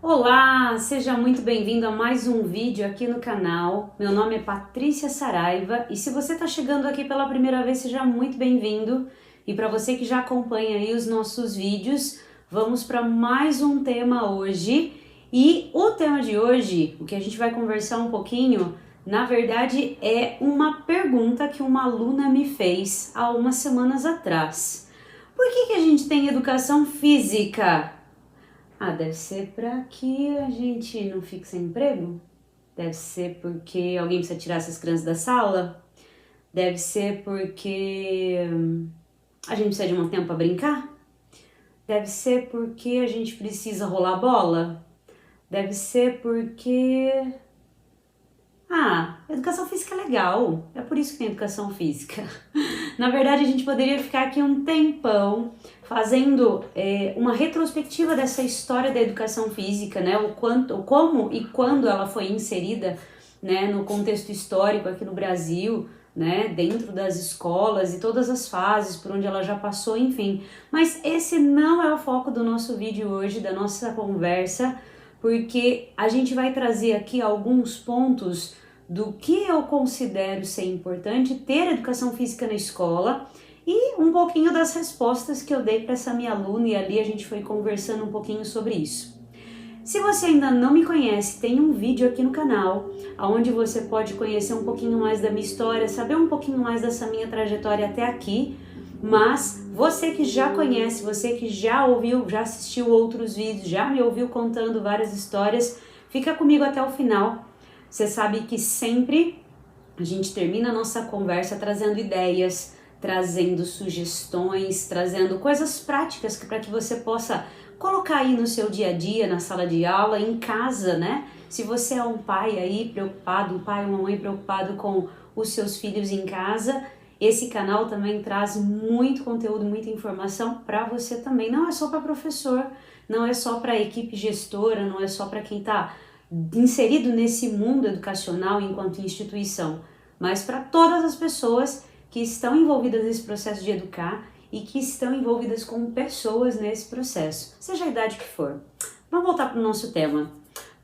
Olá, seja muito bem-vindo a mais um vídeo aqui no canal. Meu nome é Patrícia Saraiva e se você está chegando aqui pela primeira vez, seja muito bem-vindo. E para você que já acompanha aí os nossos vídeos, vamos para mais um tema hoje. E o tema de hoje, o que a gente vai conversar um pouquinho, na verdade é uma pergunta que uma aluna me fez há umas semanas atrás. Por que a gente tem educação física? Deve ser para que a gente não fique sem emprego? Deve ser porque alguém precisa tirar essas crianças da sala? Deve ser porque a gente precisa de um tempo para brincar? Deve ser porque a gente precisa rolar bola? Deve ser porque... educação física é legal, é por isso que tem educação física. Na verdade, a gente poderia ficar aqui um tempão fazendo uma retrospectiva dessa história da educação física, né? O como e quando ela foi inserida, né, no contexto histórico aqui no Brasil, né, dentro das escolas e todas as fases por onde ela já passou, enfim. Mas esse não é o foco do nosso vídeo hoje, da nossa conversa, porque a gente vai trazer aqui alguns pontos do que eu considero ser importante ter educação física na escola e um pouquinho das respostas que eu dei para essa minha aluna e ali a gente foi conversando um pouquinho sobre isso. Se você ainda não me conhece, tem um vídeo aqui no canal onde você pode conhecer um pouquinho mais da minha história, saber um pouquinho mais dessa minha trajetória até aqui, mas você que já conhece, você que já ouviu, já assistiu outros vídeos, já me ouviu contando várias histórias, fica comigo até o final. Você sabe que sempre a gente termina a nossa conversa trazendo ideias, trazendo sugestões, trazendo coisas práticas para que você possa colocar aí no seu dia a dia, na sala de aula, em casa, né? Se você é um pai aí preocupado, um pai ou uma mãe preocupado com os seus filhos em casa, esse canal também traz muito conteúdo, muita informação para você também. Não é só para professor, não é só para equipe gestora, não é só para quem está inserido nesse mundo educacional enquanto instituição, mas para todas as pessoas que estão envolvidas nesse processo de educar e que estão envolvidas com pessoas nesse processo, seja a idade que for. Vamos voltar para o nosso tema.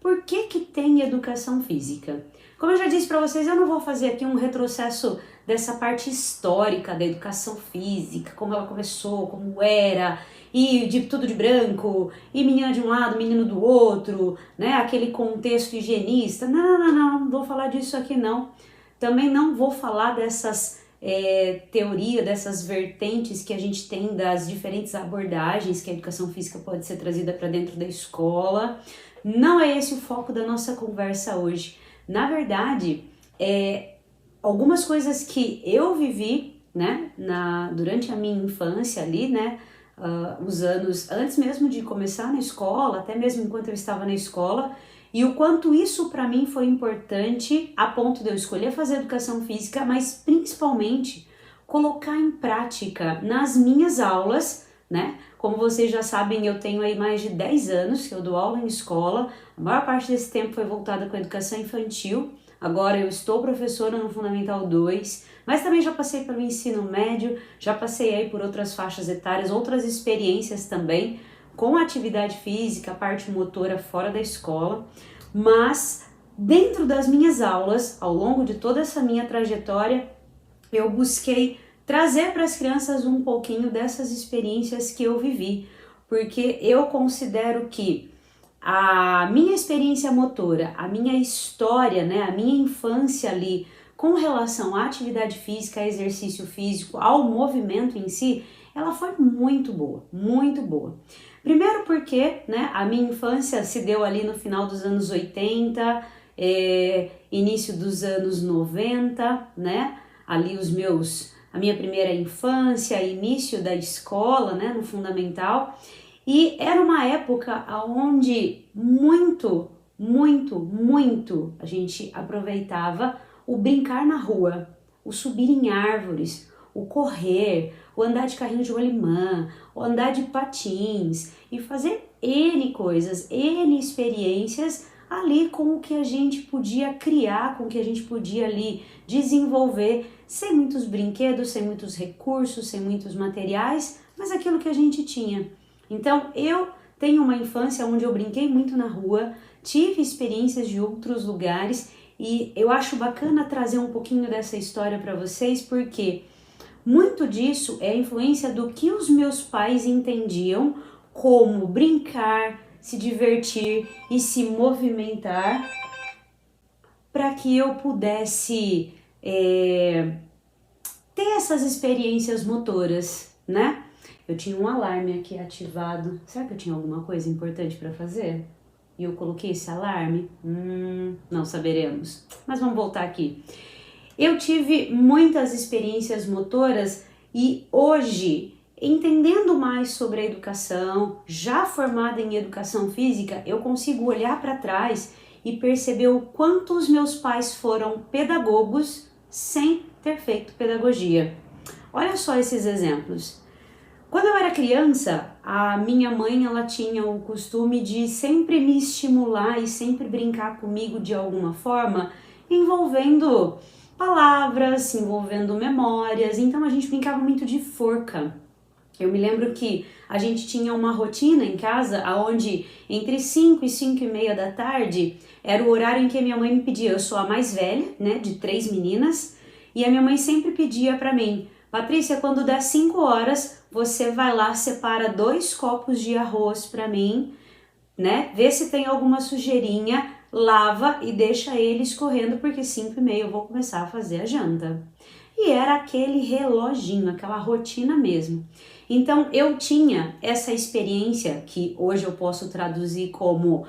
Por que tem educação física? Como eu já disse para vocês, eu não vou fazer aqui um retrocesso dessa parte histórica da educação física, como ela começou, como era, e de tudo de branco, e menina de um lado, menino do outro, né? Aquele contexto higienista. Não vou falar disso aqui não. Também não vou falar dessas teorias, dessas vertentes que a gente tem das diferentes abordagens que a educação física pode ser trazida para dentro da escola. Não é esse o foco da nossa conversa hoje. Na verdade, algumas coisas que eu vivi, né, durante a minha infância ali, né, os anos antes mesmo de começar na escola, até mesmo enquanto eu estava na escola, e o quanto isso para mim foi importante a ponto de eu escolher fazer educação física, mas principalmente colocar em prática nas minhas aulas, né? Como vocês já sabem, eu tenho aí mais de 10 anos que eu dou aula em escola, a maior parte desse tempo foi voltada com a educação infantil. Agora eu estou professora no Fundamental 2, mas também já passei pelo ensino médio, já passei aí por outras faixas etárias, outras experiências também, com atividade física, parte motora fora da escola, mas dentro das minhas aulas, ao longo de toda essa minha trajetória, eu busquei trazer para as crianças um pouquinho dessas experiências que eu vivi, porque eu considero que a minha experiência motora, a minha história, né, a minha infância ali, com relação à atividade física, a exercício físico, ao movimento em si, ela foi muito boa, muito boa. Primeiro porque, né, a minha infância se deu ali no final dos anos 80, início dos anos 90, né, ali a minha primeira infância, início da escola, né, no fundamental, e era uma época onde muito a gente aproveitava o brincar na rua, o subir em árvores, o correr, o andar de carrinho de rolimã, o andar de patins e fazer N coisas, N experiências ali com o que a gente podia criar, com o que a gente podia ali desenvolver, sem muitos brinquedos, sem muitos recursos, sem muitos materiais, mas aquilo que a gente tinha. Então eu tenho uma infância onde eu brinquei muito na rua, tive experiências de outros lugares e eu acho bacana trazer um pouquinho dessa história para vocês porque muito disso é a influência do que os meus pais entendiam como brincar, se divertir e se movimentar para que eu pudesse ter essas experiências motoras, né? Eu tinha um alarme aqui ativado. Será que eu tinha alguma coisa importante para fazer? E eu coloquei esse alarme? Não saberemos. Mas vamos voltar aqui. Eu tive muitas experiências motoras e hoje, entendendo mais sobre a educação, já formada em educação física, eu consigo olhar para trás e perceber o quanto os meus pais foram pedagogos sem ter feito pedagogia. Olha só esses exemplos. Quando eu era criança, a minha mãe ela tinha o costume de sempre me estimular e sempre brincar comigo de alguma forma, envolvendo palavras, envolvendo memórias. Então a gente brincava muito de forca. Eu me lembro que a gente tinha uma rotina em casa onde entre 5 e 5 e meia da tarde era o horário em que a minha mãe me pedia, eu sou a mais velha, né, de 3 meninas, e a minha mãe sempre pedia para mim, Patrícia, quando der 5 horas, você vai lá, separa 2 copos de arroz para mim, né, vê se tem alguma sujeirinha, lava e deixa ele escorrendo porque 5 e meia eu vou começar a fazer a janta. E era aquele reloginho, aquela rotina mesmo. Então eu tinha essa experiência que hoje eu posso traduzir como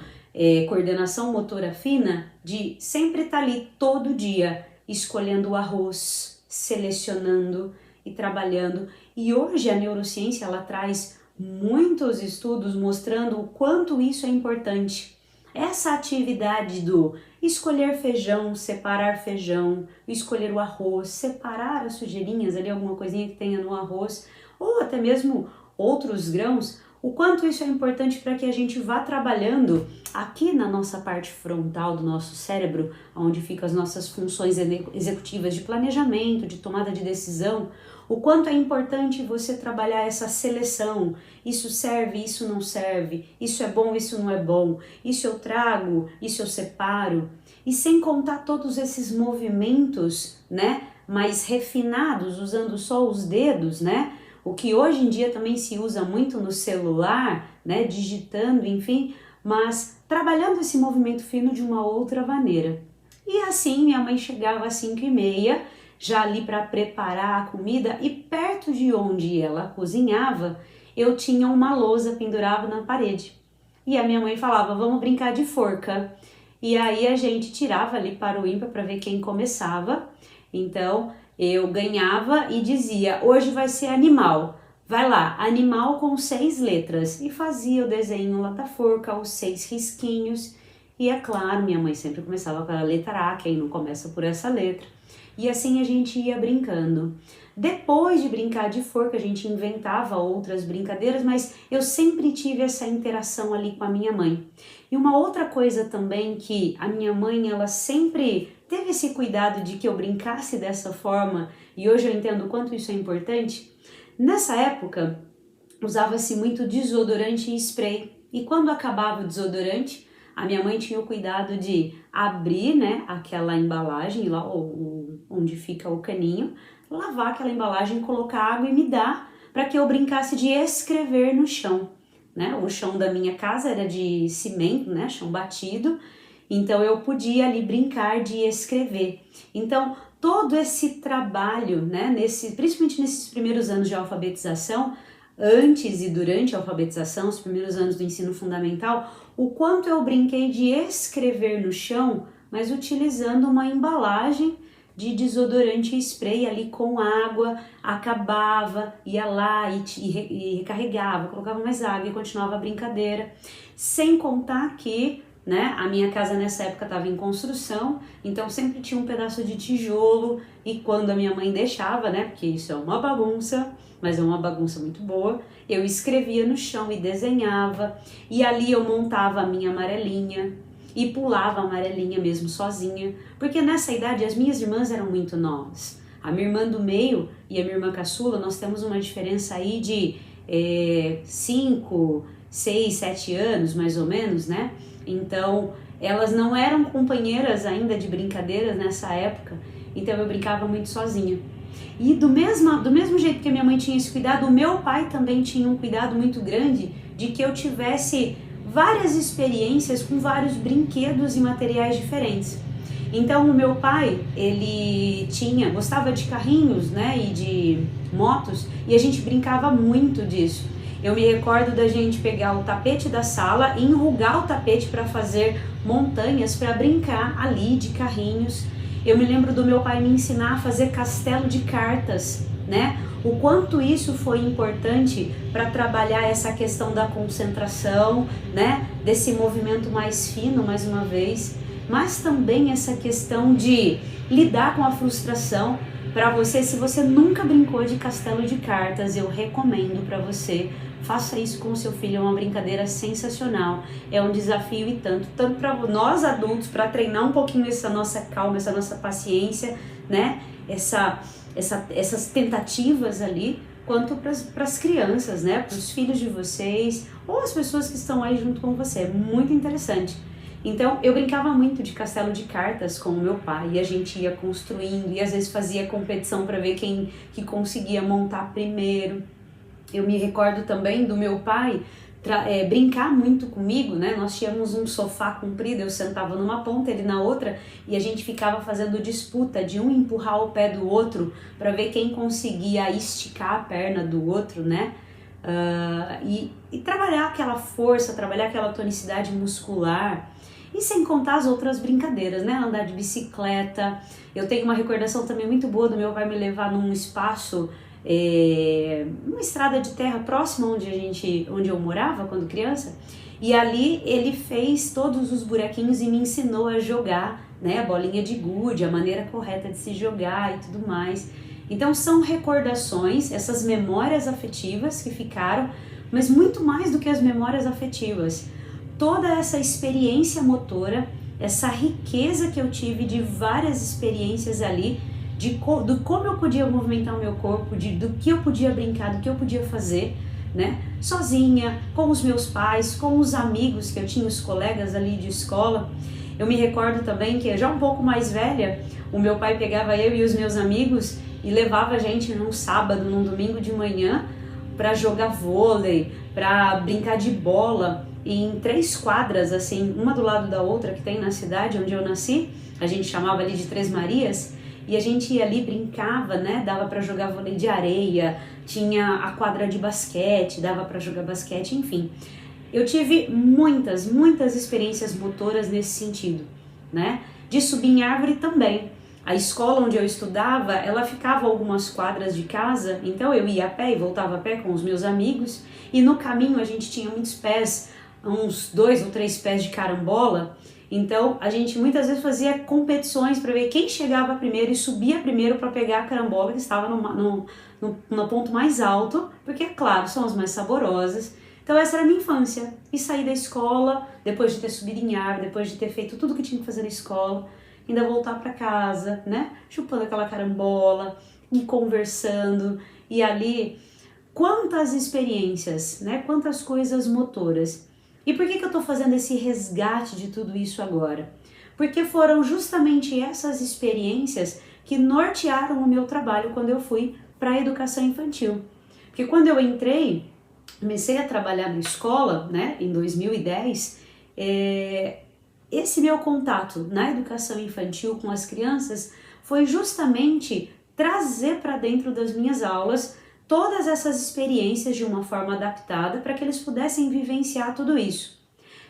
coordenação motora fina, de sempre estar ali todo dia escolhendo o arroz, selecionando e trabalhando. E hoje a neurociência ela traz muitos estudos mostrando o quanto isso é importante. Essa atividade do escolher feijão, separar feijão, escolher o arroz, separar as sujeirinhas ali, alguma coisinha que tenha no arroz, ou até mesmo outros grãos, o quanto isso é importante para que a gente vá trabalhando aqui na nossa parte frontal do nosso cérebro, onde ficam as nossas funções executivas de planejamento, de tomada de decisão, o quanto é importante você trabalhar essa seleção, isso serve, isso não serve, isso é bom, isso não é bom, isso eu trago, isso eu separo, e sem contar todos esses movimentos, né, mais refinados, usando só os dedos, né, o que hoje em dia também se usa muito no celular, né, digitando, enfim, mas trabalhando esse movimento fino de uma outra maneira. E assim minha mãe chegava às 5 e meia, já ali para preparar a comida, e perto de onde ela cozinhava, eu tinha uma lousa pendurada na parede. E a minha mãe falava, vamos brincar de forca. E aí a gente tirava ali para o ímpar para ver quem começava. Então eu ganhava e dizia, hoje vai ser animal. Vai lá, animal com 6 letras. E fazia o desenho lá da forca, os 6 risquinhos. E é claro, minha mãe sempre começava com a letra A, quem não começa por essa letra. E assim a gente ia brincando. Depois de brincar de forca, a gente inventava outras brincadeiras, mas eu sempre tive essa interação ali com a minha mãe. E uma outra coisa também que a minha mãe, ela sempre teve esse cuidado de que eu brincasse dessa forma, e hoje eu entendo o quanto isso é importante. Nessa época, usava-se muito desodorante e spray. E quando acabava o desodorante, a minha mãe tinha o cuidado de abrir, né, aquela embalagem lá, onde fica o caninho, lavar aquela embalagem, colocar água e me dar para que eu brincasse de escrever no chão, né? O chão da minha casa era de cimento, né, chão batido, então eu podia ali brincar de escrever. Então todo esse trabalho, né, principalmente nesses primeiros anos de alfabetização, antes e durante a alfabetização, os primeiros anos do ensino fundamental, o quanto eu brinquei de escrever no chão, mas utilizando uma embalagem de desodorante e spray ali com água, acabava, ia lá e recarregava, colocava mais água e continuava a brincadeira. Sem contar que, né, a minha casa nessa época estava em construção, então sempre tinha um pedaço de tijolo e quando a minha mãe deixava, né, porque isso é uma bagunça, mas é uma bagunça muito boa, eu escrevia no chão e desenhava, e ali eu montava a minha amarelinha e pulava a amarelinha mesmo sozinha, porque nessa idade as minhas irmãs eram muito novas. A minha irmã do meio e a minha irmã caçula, nós temos uma diferença aí de 5 6, 7 anos, mais ou menos, né? Então, elas não eram companheiras ainda de brincadeiras nessa época, então eu brincava muito sozinha. E do mesmo jeito que a minha mãe tinha esse cuidado, o meu pai também tinha um cuidado muito grande de que eu tivesse várias experiências com vários brinquedos e materiais diferentes. Então o meu pai, ele gostava de carrinhos, né, e de motos, e a gente brincava muito disso. Eu me recordo da gente pegar o tapete da sala e enrugar o tapete para fazer montanhas para brincar ali de carrinhos. Eu me lembro do meu pai me ensinar a fazer castelo de cartas, né? O quanto isso foi importante para trabalhar essa questão da concentração, né? Desse movimento mais fino, mais uma vez, mas também essa questão de lidar com a frustração. Para você, se você nunca brincou de castelo de cartas, eu recomendo para você. Faça isso com o seu filho, é uma brincadeira sensacional, é um desafio e tanto para nós adultos, para treinar um pouquinho essa nossa calma, essa nossa paciência, né? Essas tentativas ali, quanto para as crianças, né? Para os filhos de vocês ou as pessoas que estão aí junto com você, é muito interessante. Então eu brincava muito de castelo de cartas com o meu pai e a gente ia construindo e às vezes fazia competição para ver quem que conseguia montar primeiro. Eu me recordo também do meu pai brincar muito comigo, né? Nós tínhamos um sofá comprido, eu sentava numa ponta, ele na outra, e a gente ficava fazendo disputa de um empurrar o pé do outro para ver quem conseguia esticar a perna do outro, né? E trabalhar aquela força, trabalhar aquela tonicidade muscular. E sem contar as outras brincadeiras, né? Andar de bicicleta. Eu tenho uma recordação também muito boa do meu pai me levar num espaço, uma estrada de terra próxima onde eu morava quando criança, e ali ele fez todos os buraquinhos e me ensinou a jogar, né, a bolinha de gude, a maneira correta de se jogar e tudo mais. Então são recordações, essas memórias afetivas que ficaram, mas muito mais do que as memórias afetivas, toda essa experiência motora, essa riqueza que eu tive de várias experiências ali, do como eu podia movimentar o meu corpo, do que eu podia brincar, do que eu podia fazer, né? Sozinha, com os meus pais, com os amigos que eu tinha, os colegas ali de escola. Eu me recordo também que, já um pouco mais velha, o meu pai pegava eu e os meus amigos e levava a gente num sábado, num domingo de manhã, para jogar vôlei, para brincar de bola, em 3 quadras, assim, uma do lado da outra, que tem na cidade onde eu nasci. A gente chamava ali de Três Marias. E a gente ia ali, brincava, né? Dava para jogar vôlei de areia, tinha a quadra de basquete, dava para jogar basquete, enfim. Eu tive muitas experiências motoras nesse sentido, né? De subir em árvore também. A escola onde eu estudava, ela ficava a algumas quadras de casa, então eu ia a pé e voltava a pé com os meus amigos, e no caminho a gente tinha muitos pés, uns 2 ou 3 pés de carambola. Então a gente muitas vezes fazia competições para ver quem chegava primeiro e subia primeiro para pegar a carambola que estava no ponto mais alto, porque é claro, são as mais saborosas. Então essa era a minha infância, e sair da escola, depois de ter subido em árvore, depois de ter feito tudo que tinha que fazer na escola, ainda voltar para casa, né, chupando aquela carambola e conversando, e ali quantas experiências, né, quantas coisas motoras. E por que eu estou fazendo esse resgate de tudo isso agora? Porque foram justamente essas experiências que nortearam o meu trabalho quando eu fui para a educação infantil. Porque quando eu comecei a trabalhar na escola, né, em 2010, esse meu contato na educação infantil com as crianças foi justamente trazer para dentro das minhas aulas todas essas experiências de uma forma adaptada para que eles pudessem vivenciar tudo isso.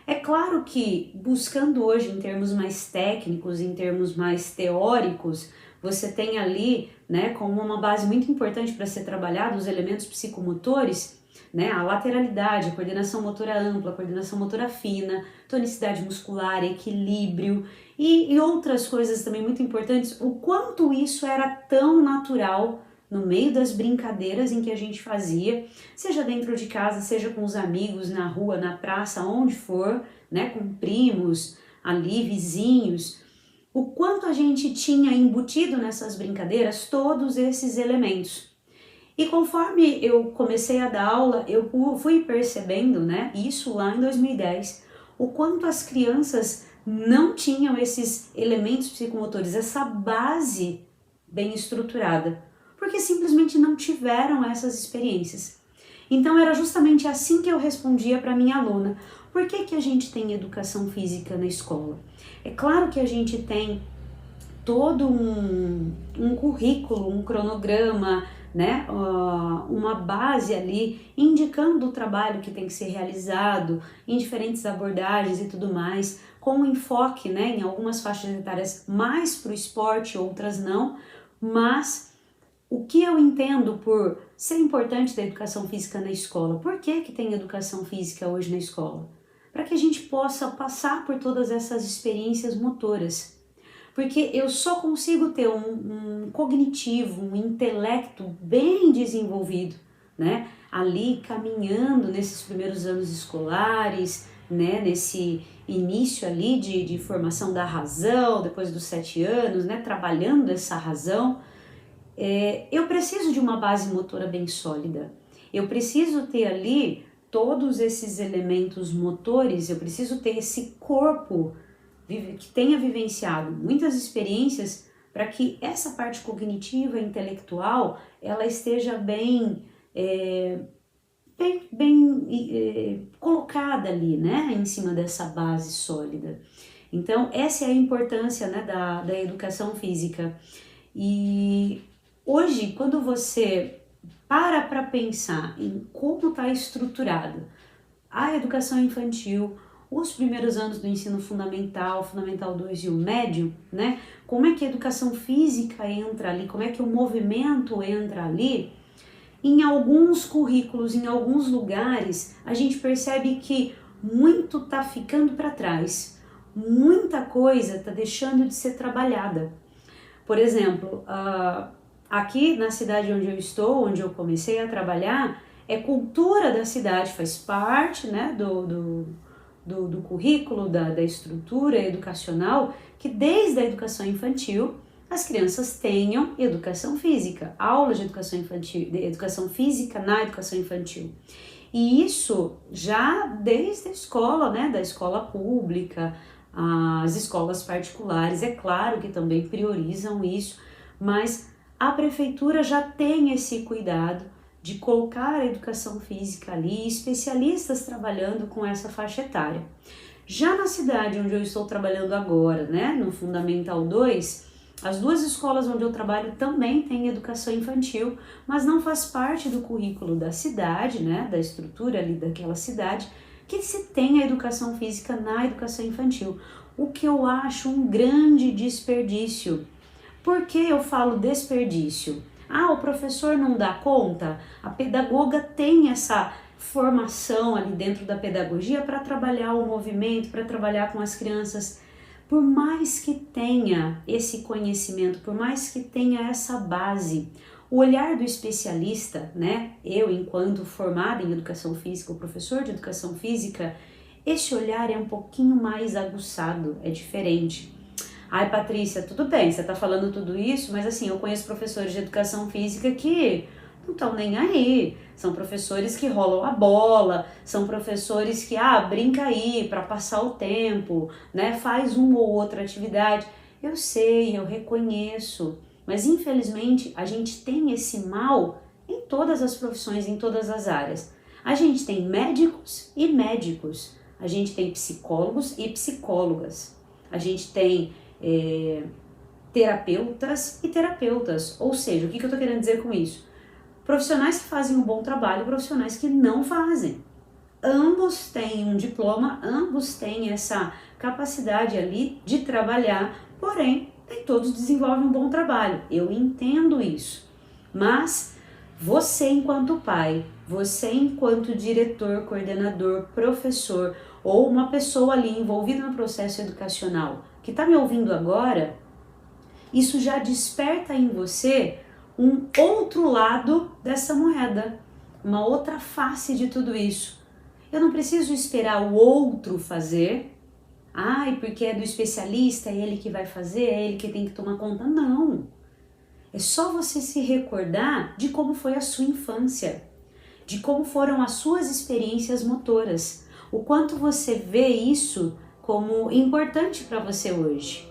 É claro que, buscando hoje em termos mais técnicos, em termos mais teóricos, você tem ali, né, como uma base muito importante para ser trabalhado os elementos psicomotores, né, a lateralidade, a coordenação motora ampla, a coordenação motora fina, tonicidade muscular, equilíbrio e outras coisas também muito importantes, o quanto isso era tão natural no meio das brincadeiras em que a gente fazia, seja dentro de casa, seja com os amigos, na rua, na praça, onde for, né, com primos, ali, vizinhos, o quanto a gente tinha embutido nessas brincadeiras todos esses elementos. E conforme eu comecei a dar aula, eu fui percebendo, né, isso lá em 2010, o quanto as crianças não tinham esses elementos psicomotores, essa base bem estruturada, porque simplesmente não tiveram essas experiências. Então era justamente assim que eu respondia para minha aluna: por que que a gente tem educação física na escola? É claro que a gente tem todo um currículo, um cronograma, né, uma base ali indicando o trabalho que tem que ser realizado em diferentes abordagens e tudo mais, com enfoque, né, em algumas faixas etárias mais para o esporte, outras não, mas o que eu entendo por ser importante da educação física na escola? Por que que tem educação física hoje na escola? Para que a gente possa passar por todas essas experiências motoras. Porque eu só consigo ter um cognitivo, um intelecto bem desenvolvido, né? Ali caminhando nesses primeiros anos escolares, né? Nesse início ali de formação da razão, depois dos 7 anos, né? Trabalhando essa razão. Eu preciso de uma base motora bem sólida. Eu preciso ter ali todos esses elementos motores, eu preciso ter esse corpo que tenha vivenciado muitas experiências para que essa parte cognitiva e intelectual ela esteja bem colocada ali, né, em cima dessa base sólida. Então essa é a importância, né, da educação física. E hoje, quando você para pensar em como está estruturada a educação infantil, os primeiros anos do ensino fundamental, Fundamental 2 e o médio, né? Como é que a educação física entra ali, como é que o movimento entra ali? Em alguns currículos, em alguns lugares, a gente percebe que muito está ficando para trás, muita coisa está deixando de ser trabalhada. Por exemplo, aqui na cidade onde eu estou, onde eu comecei a trabalhar, é cultura da cidade, faz parte, né, do currículo, da estrutura educacional, que desde a educação infantil as crianças tenham educação física, aulas de educação infantil, de educação física na educação infantil. E isso já desde a escola, né, da escola pública, as escolas particulares, é claro que também priorizam isso, mas a prefeitura já tem esse cuidado de colocar a educação física ali, especialistas trabalhando com essa faixa etária. Já na cidade onde eu estou trabalhando agora, né, no Fundamental 2, as duas escolas onde eu trabalho também têm educação infantil, mas não faz parte do currículo da cidade, né, da estrutura ali daquela cidade, que se tem a educação física na educação infantil, o que eu acho um grande desperdício. Por que eu falo desperdício? O professor não dá conta? A pedagoga tem essa formação ali dentro da pedagogia para trabalhar o movimento, para trabalhar com as crianças. Por mais que tenha esse conhecimento, por mais que tenha essa base, o olhar do especialista, né? Eu, enquanto formada em educação física, o professor de educação física, esse olhar é um pouquinho mais aguçado, é diferente. Ai, Patrícia, tudo bem, você tá falando tudo isso, mas assim, eu conheço professores de educação física que não estão nem aí. São professores que rolam a bola, são professores que, brinca aí para passar o tempo, né? Faz uma ou outra atividade. Eu sei, eu reconheço, mas infelizmente a gente tem esse mal em todas as profissões, em todas as áreas. A gente tem médicos e médicos, a gente tem psicólogos e psicólogas, a gente tem terapeutas e terapeutas. Ou seja, o que eu estou querendo dizer com isso? Profissionais que fazem um bom trabalho, profissionais que não fazem. Ambos têm um diploma, ambos têm essa capacidade ali de trabalhar, porém, nem todos desenvolvem um bom trabalho. Eu entendo isso. Mas você enquanto pai, você enquanto diretor, coordenador, professor ou uma pessoa ali envolvida no processo educacional que está me ouvindo agora, isso já desperta em você um outro lado dessa moeda, uma outra face de tudo isso. Eu não preciso esperar o outro fazer, porque é do especialista, é ele que vai fazer, é ele que tem que tomar conta. Não. É só você se recordar de como foi a sua infância, de como foram as suas experiências motoras, o quanto você vê isso como importante para você hoje.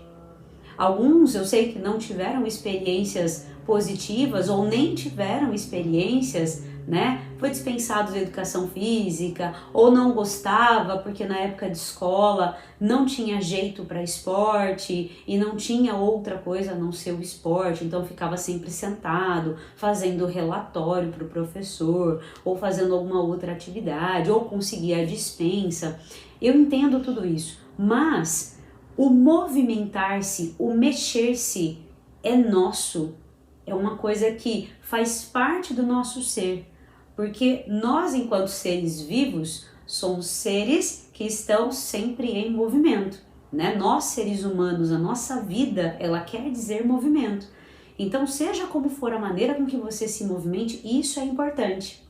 Alguns eu sei que não tiveram experiências positivas ou nem tiveram experiências, né? Foi dispensado de educação física ou não gostava porque na época de escola não tinha jeito para esporte e não tinha outra coisa a não ser o esporte, então ficava sempre sentado, fazendo relatório para o professor ou fazendo alguma outra atividade ou conseguia a dispensa. Eu entendo tudo isso, mas o movimentar-se, o mexer-se é nosso, é uma coisa que faz parte do nosso ser, porque nós, enquanto seres vivos, somos seres que estão sempre em movimento, né? Nós, seres humanos, a nossa vida, ela quer dizer movimento. Então, seja como for a maneira com que você se movimente, isso é importante.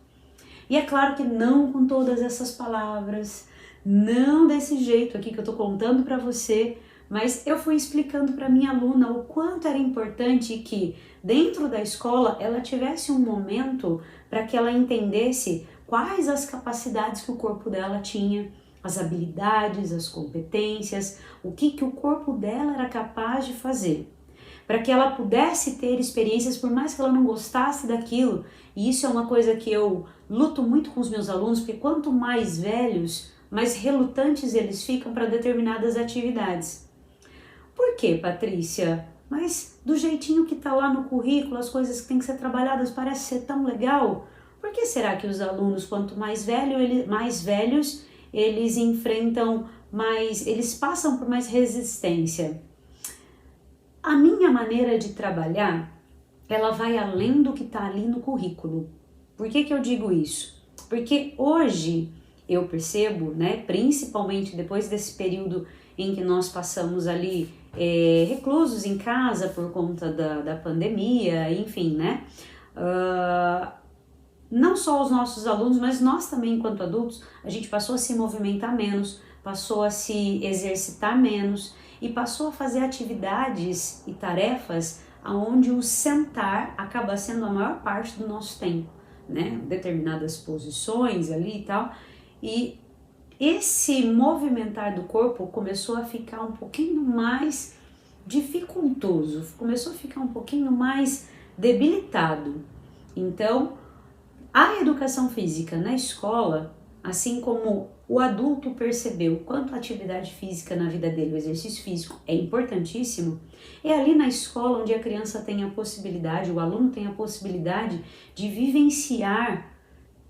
E é claro que não com todas essas palavras, não desse jeito aqui que eu tô contando para você, mas eu fui explicando para minha aluna o quanto era importante que dentro da escola ela tivesse um momento para que ela entendesse quais as capacidades que o corpo dela tinha, as habilidades, as competências, o que o corpo dela era capaz de fazer, para que ela pudesse ter experiências por mais que ela não gostasse daquilo. E isso é uma coisa que eu luto muito com os meus alunos, porque quanto mais velhos, mais relutantes eles ficam para determinadas atividades. Por quê, Patrícia? Mas do jeitinho que está lá no currículo, as coisas que têm que ser trabalhadas parece ser tão legal. Por que será que os alunos, quanto mais velhos, eles enfrentam mais, eles passam por mais resistência? A minha maneira de trabalhar, ela vai além do que está ali no currículo. Por que eu digo isso? Porque hoje eu percebo, né, principalmente depois desse período em que nós passamos ali reclusos em casa por conta da pandemia, enfim, né? Não só os nossos alunos, mas nós também, enquanto adultos, a gente passou a se movimentar menos, passou a se exercitar menos e passou a fazer atividades e tarefas onde o sentar acaba sendo a maior parte do nosso tempo, né? Determinadas posições ali e tal. E esse movimentar do corpo começou a ficar um pouquinho mais dificultoso, começou a ficar um pouquinho mais debilitado. Então, a educação física na escola, assim como o adulto percebeu quanto a atividade física na vida dele, o exercício físico é importantíssimo, é ali na escola onde a criança tem a possibilidade, o aluno tem a possibilidade de vivenciar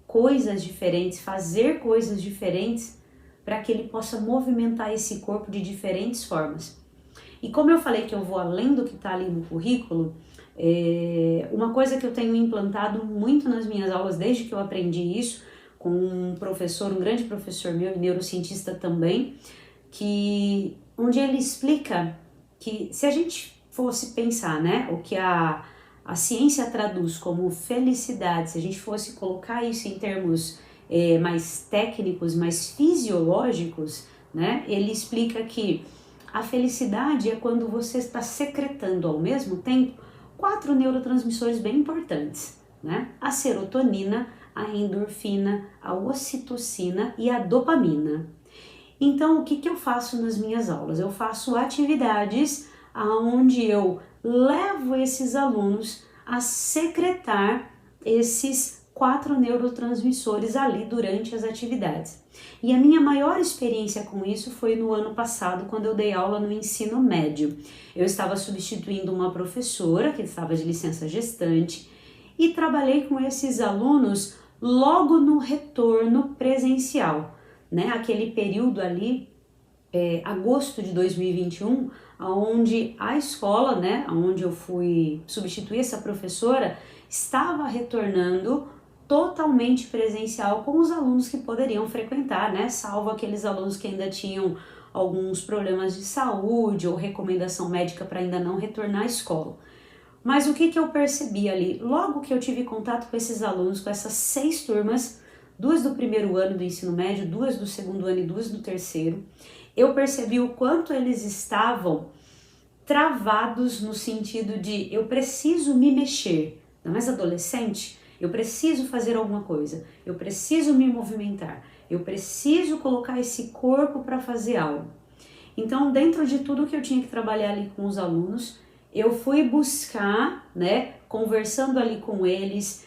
coisas diferentes, fazer coisas diferentes, para que ele possa movimentar esse corpo de diferentes formas. E como eu falei que eu vou além do que está ali no currículo, uma coisa que eu tenho implantado muito nas minhas aulas, desde que eu aprendi isso, com um professor, um grande professor meu, neurocientista também, que onde ele explica que se a gente fosse pensar, né, o que a ciência traduz como felicidade, se a gente fosse colocar isso em termos mais técnicos, mais fisiológicos, né, ele explica que a felicidade é quando você está secretando ao mesmo tempo 4 neurotransmissores bem importantes, né? A serotonina, a endorfina, a ocitocina e a dopamina. Então, o que eu faço nas minhas aulas? Eu faço atividades onde eu levo esses alunos a secretar esses 4 neurotransmissores ali durante as atividades. E a minha maior experiência com isso foi no ano passado, quando eu dei aula no ensino médio. Eu estava substituindo uma professora que estava de licença gestante e trabalhei com esses alunos logo no retorno presencial, né? Aquele período ali, agosto de 2021, onde a escola, né, onde eu fui substituir essa professora, estava retornando totalmente presencial com os alunos que poderiam frequentar, né, salvo aqueles alunos que ainda tinham alguns problemas de saúde ou recomendação médica para ainda não retornar à escola. Mas o que eu percebi ali, logo que eu tive contato com esses alunos, com essas 6 turmas, 2 do primeiro ano do ensino médio, 2 do segundo ano e 2 do terceiro, eu percebi o quanto eles estavam travados no sentido de eu preciso me mexer, ainda mais adolescente, eu preciso fazer alguma coisa, eu preciso me movimentar, eu preciso colocar esse corpo para fazer algo. Então, dentro de tudo que eu tinha que trabalhar ali com os alunos, eu fui buscar, né, conversando ali com eles,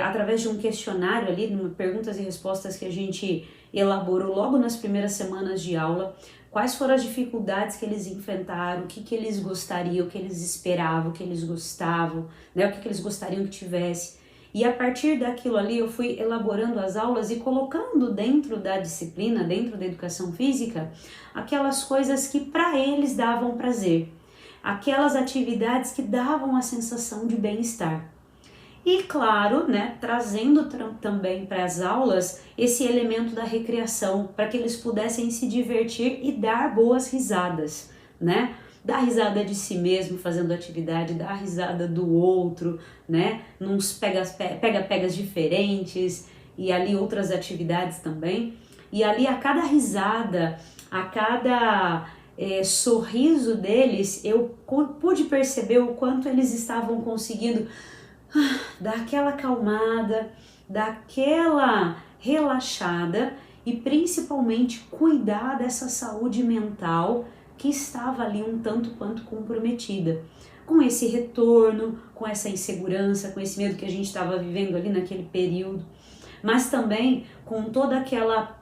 através de um questionário ali, perguntas e respostas que a gente elaborou logo nas primeiras semanas de aula, quais foram as dificuldades que eles enfrentaram, o que que eles gostariam, o que eles esperavam, o que eles gostavam, né, o que que eles gostariam que tivesse. E a partir daquilo ali eu fui elaborando as aulas e colocando dentro da disciplina, dentro da educação física, aquelas coisas que para eles davam prazer, aquelas atividades que davam a sensação de bem-estar. E claro, né, trazendo também para as aulas esse elemento da recreação, para que eles pudessem se divertir e dar boas risadas, né? Dar risada de si mesmo fazendo atividade, dar risada do outro, né? Nos pega-pegas diferentes e ali outras atividades também. E ali a cada risada, a cada sorriso deles, eu pude perceber o quanto eles estavam conseguindo dar aquela acalmada, dar aquela relaxada e principalmente cuidar dessa saúde mental que estava ali um tanto quanto comprometida. Com esse retorno, com essa insegurança, com esse medo que a gente estava vivendo ali naquele período, mas também com toda aquela,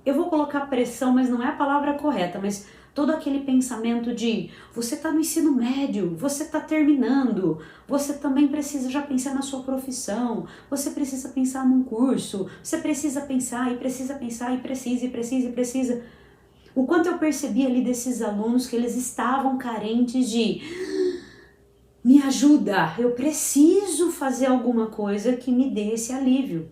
eu vou colocar pressão, mas não é a palavra correta, mas todo aquele pensamento de você está no ensino médio, você está terminando, você também precisa já pensar na sua profissão, você precisa pensar num curso, você precisa pensar e precisa pensar e precisa. O quanto eu percebi ali desses alunos que eles estavam carentes de me ajuda, eu preciso fazer alguma coisa que me dê esse alívio.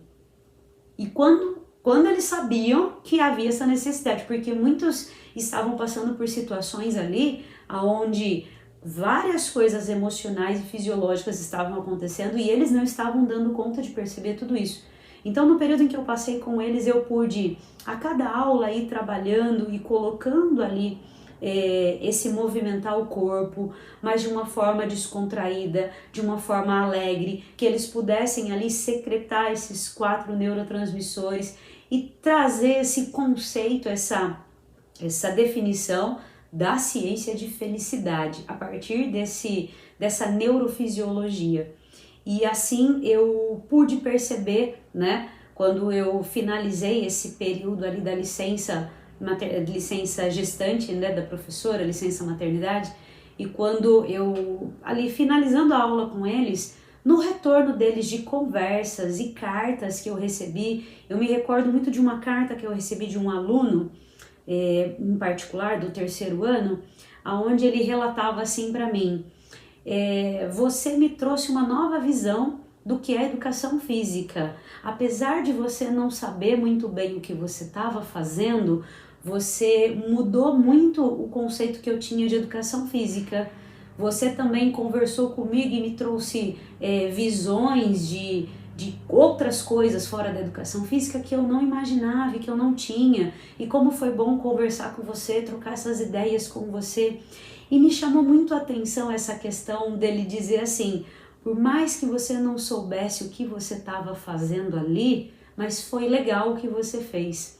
E quando eles sabiam que havia essa necessidade, porque muitos estavam passando por situações ali onde várias coisas emocionais e fisiológicas estavam acontecendo e eles não estavam dando conta de perceber tudo isso. Então, no período em que eu passei com eles, eu pude, a cada aula, ir trabalhando e colocando ali esse movimentar o corpo, mas de uma forma descontraída, de uma forma alegre, que eles pudessem ali secretar esses 4 neurotransmissores e trazer esse conceito, essa definição da ciência de felicidade a partir dessa neurofisiologia. E assim eu pude perceber, né, quando eu finalizei esse período ali da licença gestante, né, da professora, licença maternidade, e quando eu ali finalizando a aula com eles, no retorno deles de conversas e cartas que eu recebi, eu me recordo muito de uma carta que eu recebi de um aluno, em particular do 3º ano, onde ele relatava assim para mim: você me trouxe uma nova visão do que é educação física. Apesar de você não saber muito bem o que você estava fazendo, você mudou muito o conceito que eu tinha de educação física. Você também conversou comigo e me trouxe visões de outras coisas fora da educação física que eu não imaginava e que eu não tinha. E como foi bom conversar com você, trocar essas ideias com você. E me chamou muito a atenção essa questão dele dizer assim: por mais que você não soubesse o que você estava fazendo ali, mas foi legal o que você fez.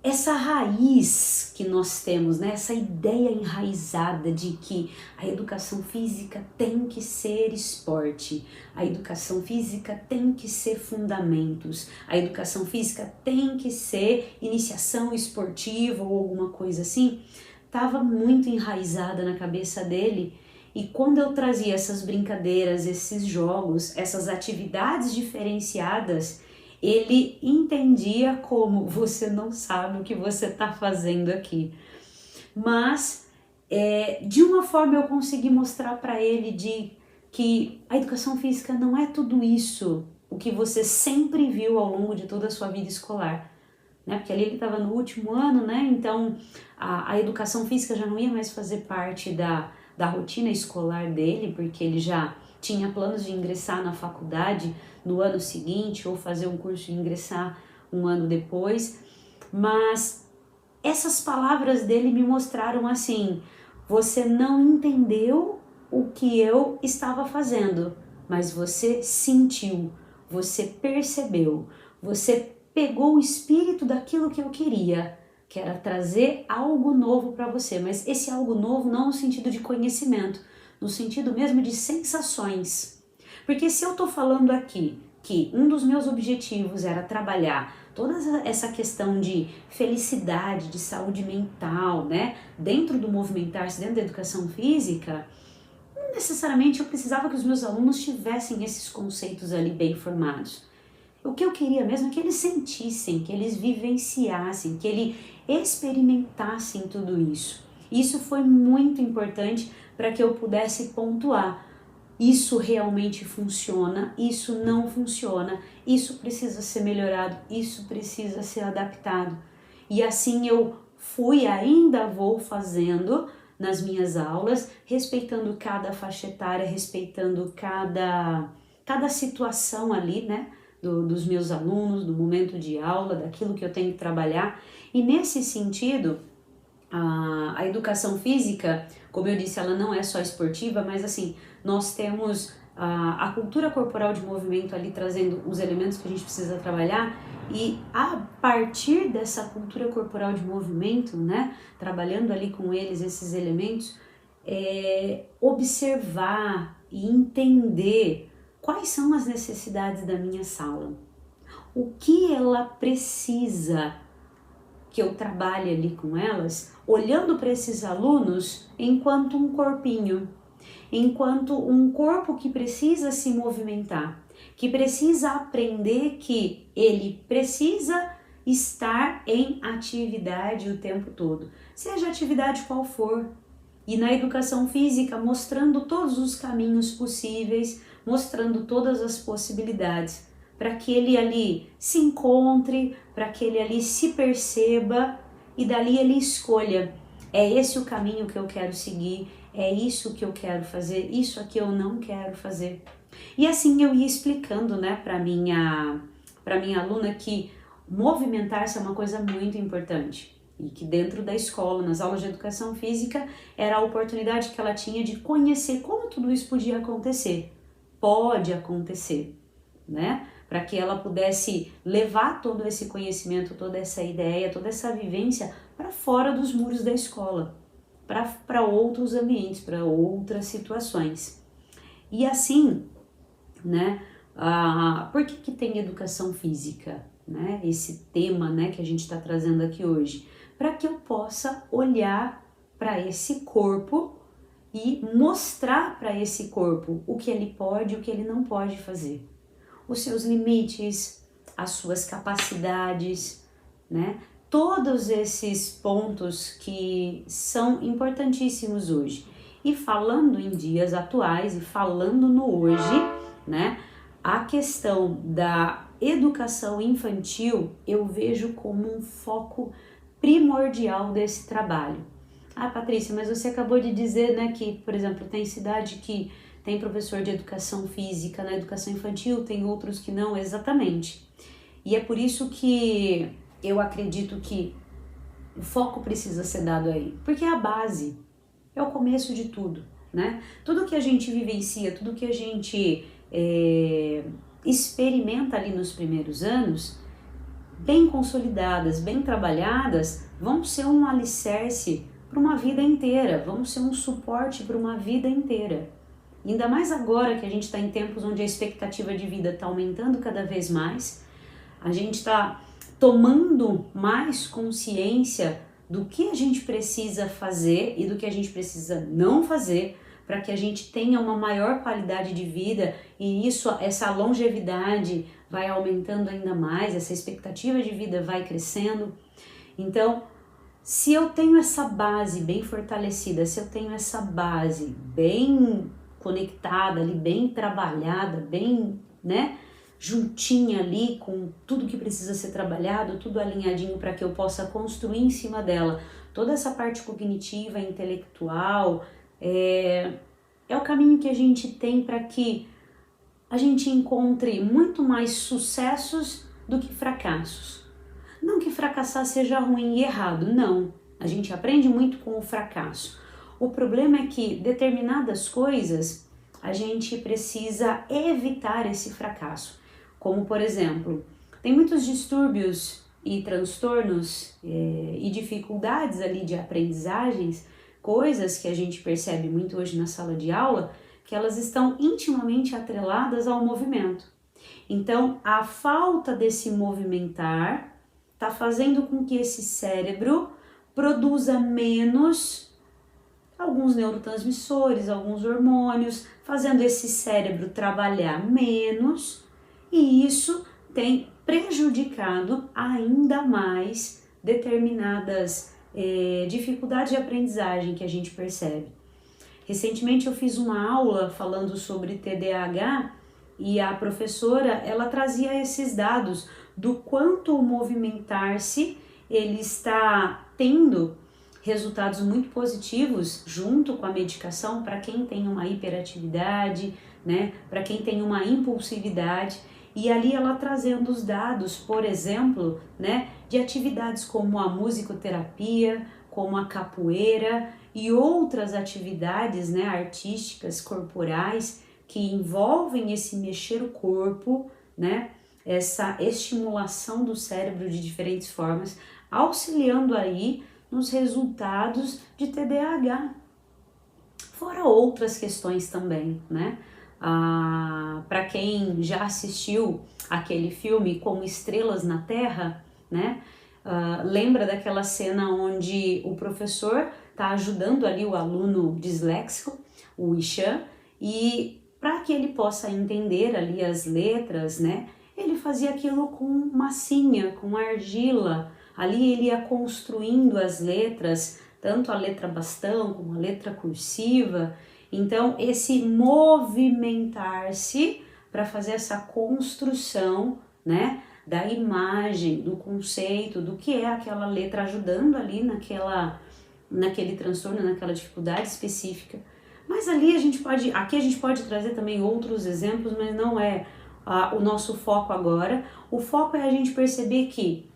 Essa raiz que nós temos, né? Essa ideia enraizada de que a educação física tem que ser esporte, a educação física tem que ser fundamentos, a educação física tem que ser iniciação esportiva ou alguma coisa assim, estava muito enraizada na cabeça dele. E quando eu trazia essas brincadeiras, esses jogos, essas atividades diferenciadas, ele entendia como você não sabe o que você está fazendo aqui. Mas de uma forma eu consegui mostrar para ele que a educação física não é tudo isso, o que você sempre viu ao longo de toda a sua vida escolar. Né? Porque ali ele estava no último ano, né? Então a educação física já não ia mais fazer parte da rotina escolar dele, porque ele já tinha planos de ingressar na faculdade no ano seguinte ou fazer um curso e ingressar um ano depois, mas essas palavras dele me mostraram assim: você não entendeu o que eu estava fazendo, mas você sentiu, você percebeu, você pegou o espírito daquilo que eu queria, que era trazer algo novo para você, mas esse algo novo não no sentido de conhecimento, no sentido mesmo de sensações. Porque se eu estou falando aqui que um dos meus objetivos era trabalhar toda essa questão de felicidade, de saúde mental, né, dentro do movimentar-se, dentro da educação física, não necessariamente eu precisava que os meus alunos tivessem esses conceitos ali bem formados. O que eu queria mesmo é que eles sentissem, que eles vivenciassem, que eles experimentassem tudo isso. Isso foi muito importante para que eu pudesse pontuar. Isso realmente funciona, isso não funciona, isso precisa ser melhorado, isso precisa ser adaptado. E assim eu fui, ainda vou fazendo nas minhas aulas, respeitando cada faixa etária, respeitando cada situação ali, né, dos meus alunos, do momento de aula, daquilo que eu tenho que trabalhar. E nesse sentido, a educação física, como eu disse, ela não é só esportiva, mas assim, nós temos a cultura corporal de movimento ali trazendo os elementos que a gente precisa trabalhar, e a partir dessa cultura corporal de movimento, né, trabalhando ali com eles esses elementos, observar e entender quais são as necessidades da minha sala, o que ela precisa que eu trabalhe ali com elas, olhando para esses alunos enquanto um corpinho, enquanto um corpo que precisa se movimentar, que precisa aprender que ele precisa estar em atividade o tempo todo, seja atividade qual for. E na educação física, mostrando todos os caminhos possíveis, mostrando todas as possibilidades, para que ele ali se encontre, para que ele ali se perceba e dali ele escolha: é esse o caminho que eu quero seguir, é isso que eu quero fazer, isso aqui eu não quero fazer. E assim eu ia explicando, né, para minha aluna que movimentar-se é uma coisa muito importante. E que dentro da escola, nas aulas de educação física, era a oportunidade que ela tinha de conhecer como tudo isso podia acontecer. Pode acontecer, né? Para que ela pudesse levar todo esse conhecimento, toda essa ideia, toda essa vivência para fora dos muros da escola, para outros ambientes, para outras situações. E assim, né? Por que tem educação física, né? Esse tema, né, que a gente está trazendo aqui hoje, para que eu possa olhar para esse corpo e mostrar para esse corpo o que ele pode e o que ele não pode fazer, os seus limites, as suas capacidades, né? Todos esses pontos que são importantíssimos hoje. E falando em dias atuais e falando no hoje, né? A questão da educação infantil eu vejo como um foco primordial desse trabalho. Ah, Patrícia, mas você acabou de dizer, né, que, por exemplo, tem cidade que tem professor de educação física na educação infantil, tem outros que não, exatamente. E é por isso que eu acredito que o foco precisa ser dado aí, porque é a base, é o começo de tudo, né? Tudo que a gente vivencia, tudo que a gente experimenta ali nos primeiros anos, bem consolidadas, bem trabalhadas, vão ser um alicerce para uma vida inteira, vão ser um suporte para uma vida inteira. Ainda mais agora que a gente está em tempos onde a expectativa de vida está aumentando cada vez mais, a gente está tomando mais consciência do que a gente precisa fazer e do que a gente precisa não fazer para que a gente tenha uma maior qualidade de vida, e isso, essa longevidade vai aumentando ainda mais, essa expectativa de vida vai crescendo. Então, se eu tenho essa base bem fortalecida, se eu tenho essa base bem conectada ali, bem trabalhada, bem, né, juntinha ali com tudo que precisa ser trabalhado, tudo alinhadinho para que eu possa construir em cima dela toda essa parte cognitiva, intelectual, é o caminho que a gente tem para que a gente encontre muito mais sucessos do que fracassos. Não que fracassar seja ruim e errado, não. A gente aprende muito com o fracasso. O problema é que determinadas coisas a gente precisa evitar esse fracasso. Como, por exemplo, tem muitos distúrbios e transtornos e dificuldades ali de aprendizagens, coisas que a gente percebe muito hoje na sala de aula, que elas estão intimamente atreladas ao movimento. Então, a falta desse movimentar está fazendo com que esse cérebro produza menos alguns neurotransmissores, alguns hormônios, fazendo esse cérebro trabalhar menos, e isso tem prejudicado ainda mais determinadas dificuldades de aprendizagem que a gente percebe. Recentemente eu fiz uma aula falando sobre TDAH e a professora, ela trazia esses dados do quanto o movimentar-se ele está tendo resultados muito positivos junto com a medicação para quem tem uma hiperatividade, né, para quem tem uma impulsividade. E ali ela trazendo os dados, por exemplo, né, de atividades como a musicoterapia, como a capoeira e outras atividades, né, artísticas, corporais, que envolvem esse mexer o corpo, né, essa estimulação do cérebro de diferentes formas, auxiliando aí nos resultados de TDAH. Fora outras questões também, né? Para quem já assistiu aquele filme Como Estrelas na Terra, né? Lembra daquela cena onde o professor está ajudando ali o aluno disléxico, o Ishan, e para que ele possa entender ali as letras, né? Ele fazia aquilo com massinha, com argila. Ali ele ia construindo as letras, tanto a letra bastão como a letra cursiva. Então, esse movimentar-se para fazer essa construção, né, da imagem, do conceito, do que é aquela letra, ajudando ali naquele transtorno, naquela dificuldade específica. Mas ali aqui a gente pode trazer também outros exemplos, mas não é o nosso foco agora. O foco é a gente perceber que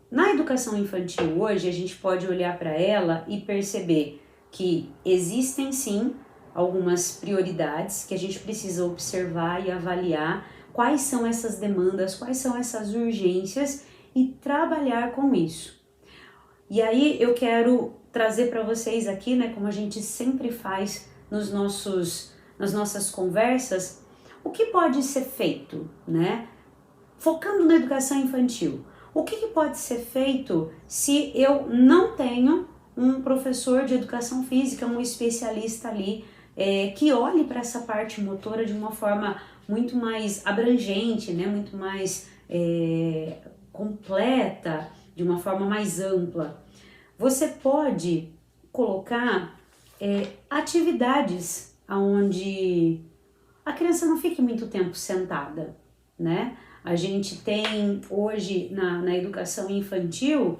na educação infantil hoje a gente pode olhar para ela e perceber que existem sim algumas prioridades que a gente precisa observar e avaliar quais são essas demandas, quais são essas urgências e trabalhar com isso. E aí eu quero trazer para vocês aqui, né, como a gente sempre faz nas nossas conversas, o que pode ser feito, né? Focando na educação infantil. O que pode ser feito se eu não tenho um professor de educação física, um especialista ali, que olhe para essa parte motora de uma forma muito mais abrangente, né? Muito mais completa, de uma forma mais ampla. Você pode colocar atividades onde a criança não fique muito tempo sentada, né? A gente tem hoje na educação infantil,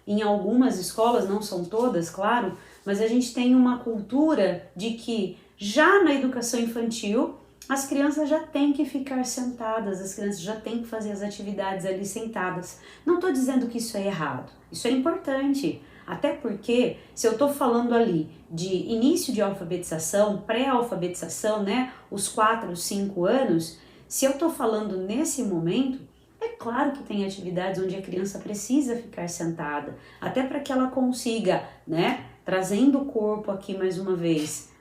em algumas escolas, não são todas, claro, mas a gente tem uma cultura de que já na educação infantil as crianças já têm que ficar sentadas, as crianças já têm que fazer as atividades ali sentadas. Não estou dizendo que isso é errado, isso é importante. Até porque, se eu estou falando ali de início de alfabetização, pré-alfabetização, né, os 4, 5 anos, se eu estou falando nesse momento, é claro que tem atividades onde a criança precisa ficar sentada, até para que ela consiga, né, trazendo o corpo aqui mais uma vez,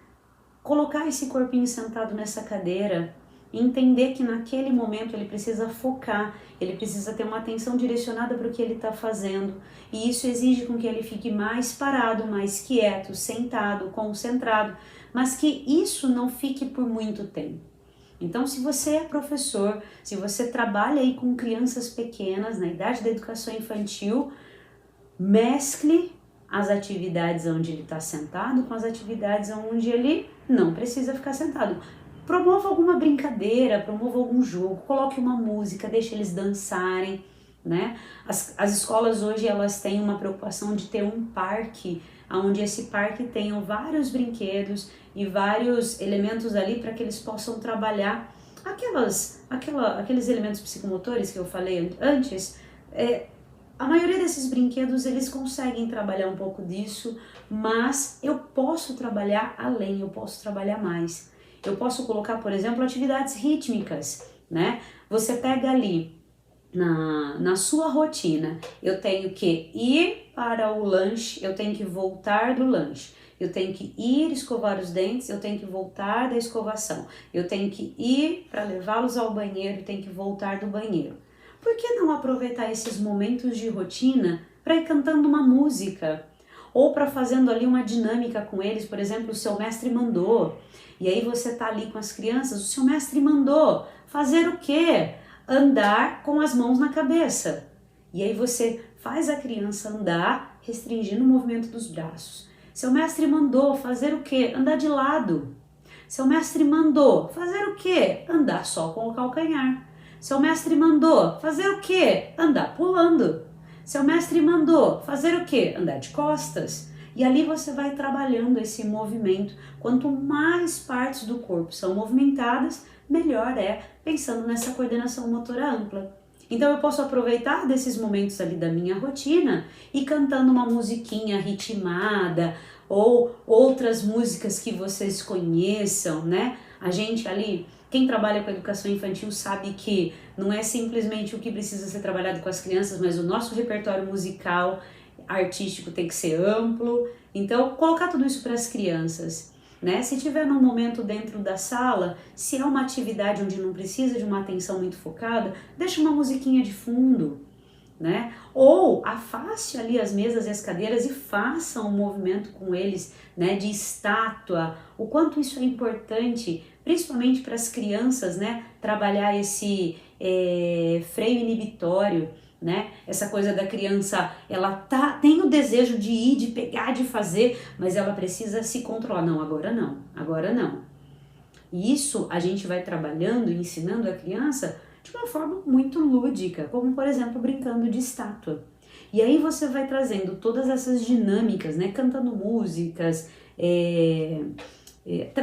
colocar esse corpinho sentado nessa cadeira, entender que naquele momento ele precisa focar, ele precisa ter uma atenção direcionada para o que ele está fazendo, e isso exige com que ele fique mais parado, mais quieto, sentado, concentrado, mas que isso não fique por muito tempo. Então, se você é professor, se você trabalha aí com crianças pequenas, na idade da educação infantil, mescle as atividades onde ele está sentado com as atividades onde ele não precisa ficar sentado. Promova alguma brincadeira, promova algum jogo, coloque uma música, deixe eles dançarem, né? As escolas hoje elas têm uma preocupação de ter um parque, onde esse parque tenha vários brinquedos e vários elementos ali para que eles possam trabalhar aqueles elementos psicomotores que eu falei antes, A maioria desses brinquedos, eles conseguem trabalhar um pouco disso, mas eu posso trabalhar além, eu posso trabalhar mais. Eu posso colocar, por exemplo, atividades rítmicas, né? Você pega ali na sua rotina, eu tenho que ir para o lanche, eu tenho que voltar do lanche. Eu tenho que ir escovar os dentes, eu tenho que voltar da escovação. Eu tenho que ir para levá-los ao banheiro, eu tenho que voltar do banheiro. Por que não aproveitar esses momentos de rotina para ir cantando uma música? Ou para fazendo ali uma dinâmica com eles, por exemplo, o seu mestre mandou. E aí você tá ali com as crianças, o seu mestre mandou fazer o quê? Andar com as mãos na cabeça. E aí você faz a criança andar restringindo o movimento dos braços. Seu mestre mandou fazer o quê? Andar de lado. Seu mestre mandou fazer o quê? Andar só com o calcanhar. Seu mestre mandou fazer o quê? Andar pulando. Seu mestre mandou fazer o quê? Andar de costas. E ali você vai trabalhando esse movimento. Quanto mais partes do corpo são movimentadas, melhor é, pensando nessa coordenação motora ampla. Então eu posso aproveitar desses momentos ali da minha rotina e cantando uma musiquinha ritmada ou outras músicas que vocês conheçam, né? A gente ali, quem trabalha com educação infantil sabe que não é simplesmente o que precisa ser trabalhado com as crianças, mas o nosso repertório musical, artístico tem que ser amplo. Então, colocar tudo isso para as crianças, né? Se tiver num momento dentro da sala, se é uma atividade onde não precisa de uma atenção muito focada, deixa uma musiquinha de fundo, né? Ou afaste ali as mesas e as cadeiras e faça um movimento com eles, né, de estátua. O quanto isso é importante, principalmente para as crianças, né, trabalhar esse freio inibitório, né? Essa coisa da criança, ela tem o desejo de ir, de pegar, de fazer, mas ela precisa se controlar. Não, agora não, agora não. E isso a gente vai trabalhando e ensinando a criança de uma forma muito lúdica, como por exemplo brincando de estátua. E aí você vai trazendo todas essas dinâmicas, né? Cantando músicas,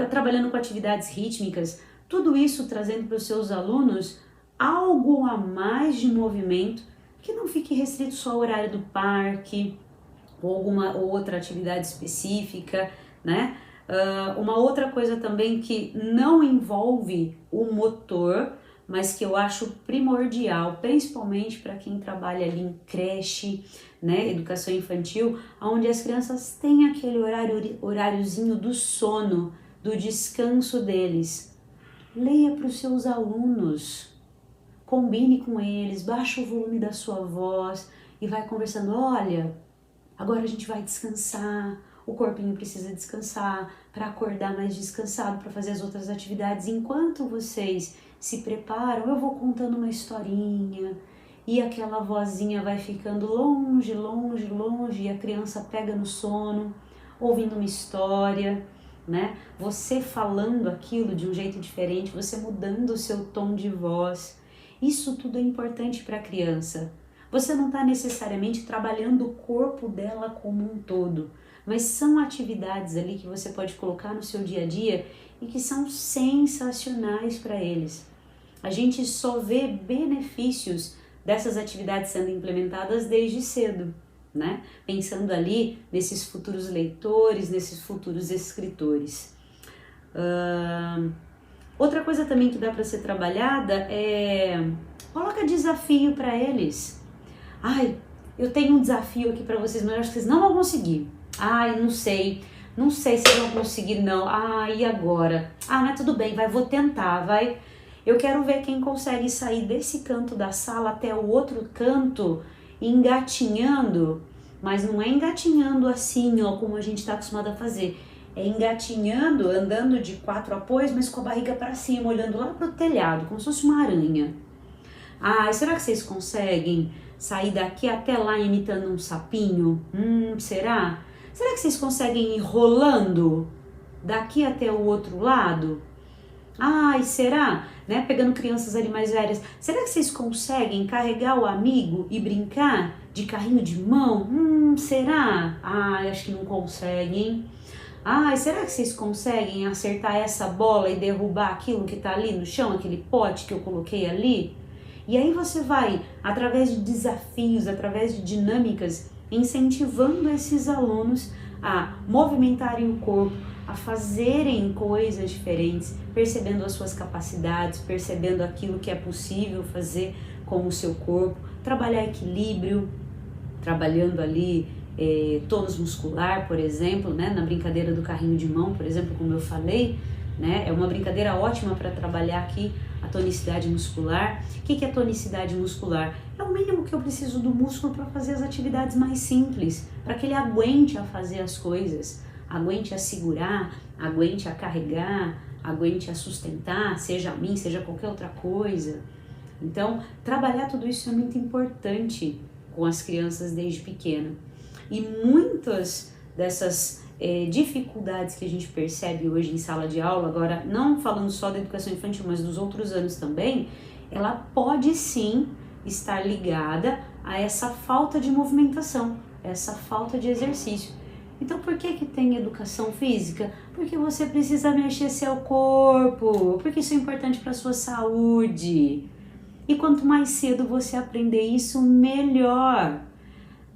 trabalhando com atividades rítmicas, tudo isso trazendo para os seus alunos algo a mais de movimento, que não fique restrito só ao horário do parque ou alguma outra atividade específica, né? Uma outra coisa também que não envolve o motor, mas que eu acho primordial, principalmente para quem trabalha ali em creche, né, educação infantil, onde as crianças têm aquele horáriozinho do sono, do descanso deles. Leia para os seus alunos, combine com eles, baixe o volume da sua voz e vai conversando. Olha, agora a gente vai descansar, o corpinho precisa descansar para acordar mais descansado, para fazer as outras atividades. Enquanto vocês se preparam, eu vou contando uma historinha e aquela vozinha vai ficando longe, longe, longe e a criança pega no sono, ouvindo uma história, né? Você falando aquilo de um jeito diferente, você mudando o seu tom de voz. Isso tudo é importante para a criança. Você não está necessariamente trabalhando o corpo dela como um todo, mas são atividades ali que você pode colocar no seu dia a dia e que são sensacionais para eles. A gente só vê benefícios dessas atividades sendo implementadas desde cedo, né? Pensando ali nesses futuros leitores, nesses futuros escritores. Outra coisa também que dá para ser trabalhada é... coloca desafio para eles. Ai, eu tenho um desafio aqui para vocês, mas eu acho que vocês não vão conseguir. Ai, não sei se vocês vão conseguir não. Ai, e agora? Ah, mas tudo bem, vou tentar, vai. Eu quero ver quem consegue sair desse canto da sala até o outro canto engatinhando, mas não é engatinhando assim, ó, como a gente está acostumado a fazer. É engatinhando, andando de 4 apoios, mas com a barriga para cima, olhando lá para o telhado, como se fosse uma aranha. Ah, será que vocês conseguem sair daqui até lá imitando um sapinho? Será? Será que vocês conseguem ir rolando daqui até o outro lado? Ai, será? Né? Pegando crianças ali mais velhas. Será que vocês conseguem carregar o amigo e brincar de carrinho de mão? Será? Ai, acho que não conseguem. Ai, será que vocês conseguem acertar essa bola e derrubar aquilo que tá ali no chão, aquele pote que eu coloquei ali? E aí você vai, através de desafios, através de dinâmicas, incentivando esses alunos a movimentarem o corpo, a fazerem coisas diferentes, percebendo as suas capacidades, percebendo aquilo que é possível fazer com o seu corpo, trabalhar equilíbrio, trabalhando ali tônus muscular, por exemplo, né, na brincadeira do carrinho de mão, por exemplo, como eu falei, né, é uma brincadeira ótima para trabalhar aqui a tonicidade muscular. O que é tonicidade muscular? É o mínimo que eu preciso do músculo para fazer as atividades mais simples, para que ele aguente a fazer as coisas, aguente a segurar, aguente a carregar, aguente a sustentar, seja a mim, seja qualquer outra coisa. Então, trabalhar tudo isso é muito importante com as crianças desde pequena. E muitas dessas dificuldades que a gente percebe hoje em sala de aula, agora não falando só da educação infantil, mas dos outros anos também, ela pode sim estar ligada a essa falta de movimentação, essa falta de exercício. Então por que tem educação física? Porque você precisa mexer seu corpo, porque isso é importante para a sua saúde. E quanto mais cedo você aprender isso, melhor.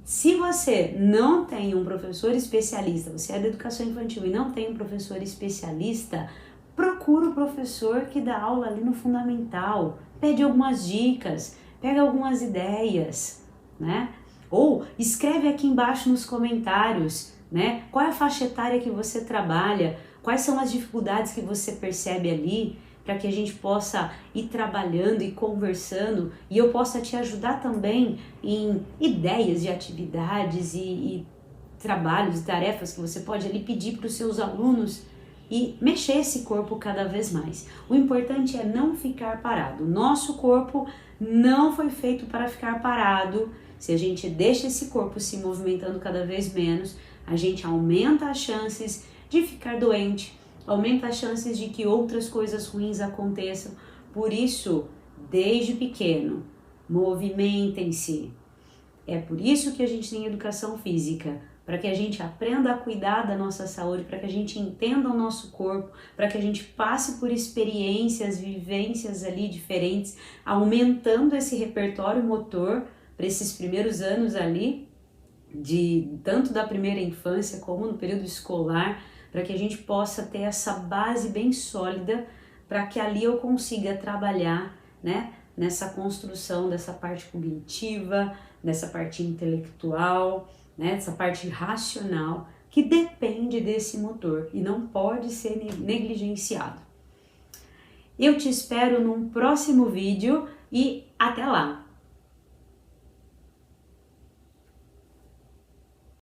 Se você não tem um professor especialista, você é da educação infantil e não tem um professor especialista, procura o professor que dá aula ali no fundamental, pede algumas dicas, pega algumas ideias, né? Ou escreve aqui embaixo nos comentários, né? Qual é a faixa etária que você trabalha, quais são as dificuldades que você percebe ali, para que a gente possa ir trabalhando e conversando e eu possa te ajudar também em ideias de atividades e trabalhos e tarefas que você pode ali pedir para os seus alunos e mexer esse corpo cada vez mais. O importante é não ficar parado. Nosso corpo não foi feito para ficar parado. Se a gente deixa esse corpo se movimentando cada vez menos, a gente aumenta as chances de ficar doente, aumenta as chances de que outras coisas ruins aconteçam. Por isso, desde pequeno, movimentem-se. É por isso que a gente tem educação física, para que a gente aprenda a cuidar da nossa saúde, para que a gente entenda o nosso corpo, para que a gente passe por experiências, vivências ali diferentes, aumentando esse repertório motor para esses primeiros anos ali, tanto da primeira infância como no período escolar, para que a gente possa ter essa base bem sólida, para que ali eu consiga trabalhar, né, nessa construção dessa parte cognitiva, dessa parte intelectual, né, dessa parte racional, que depende desse motor e não pode ser negligenciado. Eu te espero num próximo vídeo e até lá!